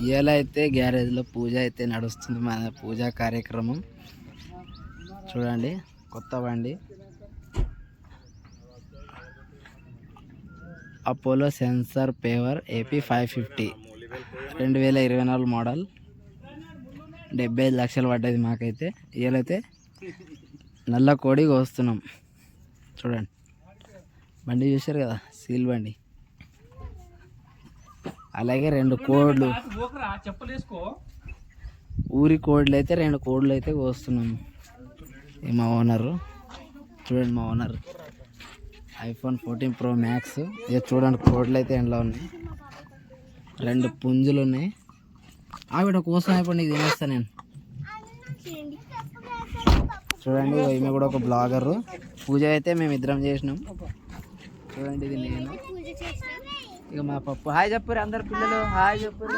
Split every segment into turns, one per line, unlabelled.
ఇవాళ అయితే గ్యారేజ్లో పూజ అయితే నడుస్తుంది. మన పూజా కార్యక్రమం చూడండి. కొత్త బండి Apollo sensor paver AP 550 2024 model. 75 లక్షలు పడ్డది మాకైతే. ఇవాళైతే నల్ల కోడికి వస్తున్నాం. చూడండి బండి చూశారు కదా, సీల్ బండి. అలాగే 2 కోడ్లు, ఊరి కోడ్లు అయితే 2 కోడ్లు అయితే కోస్తున్నాము. మా ఓనరు చూడండి, మా ఓనర్ iPhone 14 Pro Max. ఇది చూడండి, కోడ్లు అయితే ఎండ్లో ఉన్నాయి. 2 పుంజులు ఉన్నాయి. ఆవిడ కోసం అయిపోయి నీకు తినేస్తా నేను. చూడండి, ఈమె కూడా ఒక బ్లాగరు. పూజ అయితే మేము ఇద్దరం చేసినాం. చూడండి, ఇది నేను. ఇక మా పప్పు. హాయ్ చెప్పురు అందరు పిల్లలు, హాయ్ చెప్పురు.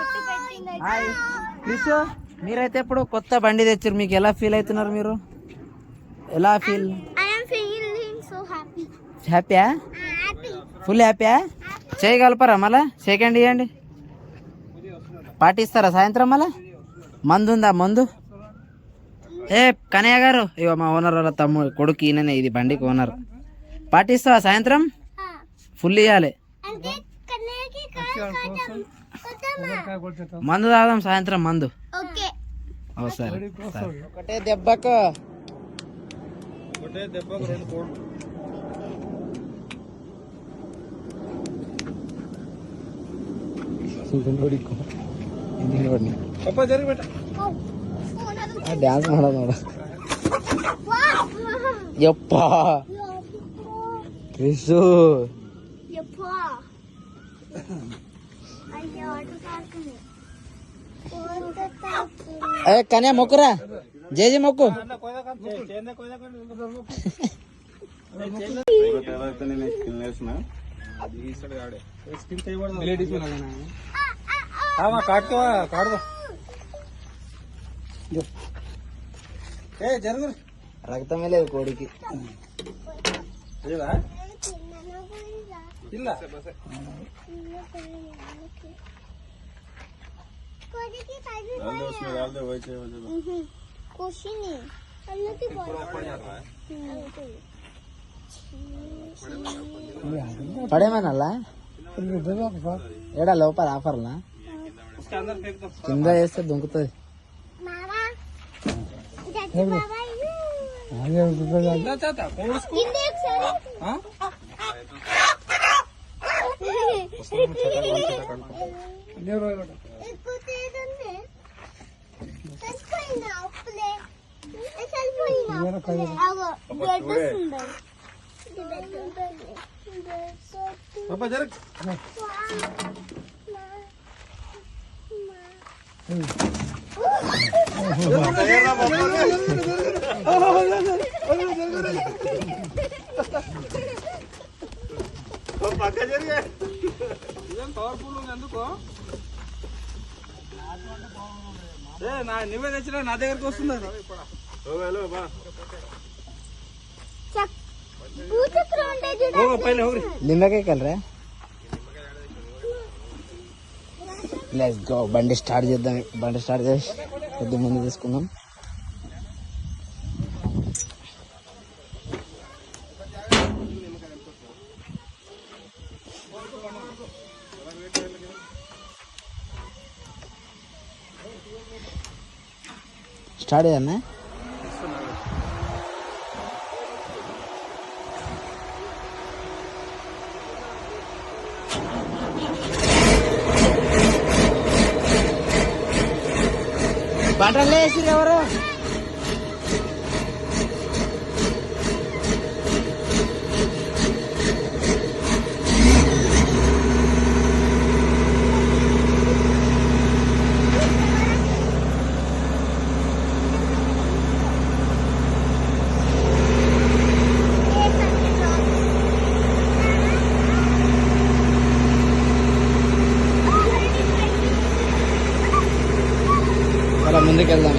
హాయ్ క్రిష్, మీరైతే ఇప్పుడు కొత్త బండి తెచ్చారు. మీకు ఎలా ఫీల్ అవుతున్నారు మీరు? ఎలా ఫీల్? హ్యాపీయా? ఫుల్ హ్యాపీయా? చేయగలపరా? మళ్ళా సెకండ్ ఇవ్వండి. పాటిస్తారా సాయంత్రం? మళ్ళా మందు ఉందా? మందు ఏ కనయ్య గారు, ఇక మా ఓనర్ వాళ్ళ తమ్ముడు కొడుకు ఈయననే, ఇది బండికి ఓనర్. పాటిస్తావా సాయంత్రం? ఫుల్ ఇవ్వాలి. మందు తాగుదాం సాయంత్రం, మందు. సరే. ఒకటే దెబ్బకు 2 కోట్లు. ಡ್ಯಾನ್ಸ್ ಮಾಡೋದು ನೋಡ. ಯಪ್ಪ ಕ್ರಿಶು, ಕನ್ಯಾ ಮೊಕ್ಕರ ಜೇಜಿ ಮೊಕ್ಕು. రక్తమే లేదు కోడికి. పడేమనల్లా ఏడా లోపల ఆఫర్లా కింద వేస్తే దుంకుతుంది. నువ్వే తెచ్చిన నా దగ్గరకు వస్తుంది. నిమ్మకాయ కలరా? Let's go. బండి స్టార్ట్ చేద్దాం. బండి స్టార్ట్ చేసి కొద్ది ముందు తీసుకుందాం. స్టార్ట్ చేయన్నా? బట్టలు వేసిరు ఎవరు? ముందుకెళ్దాం.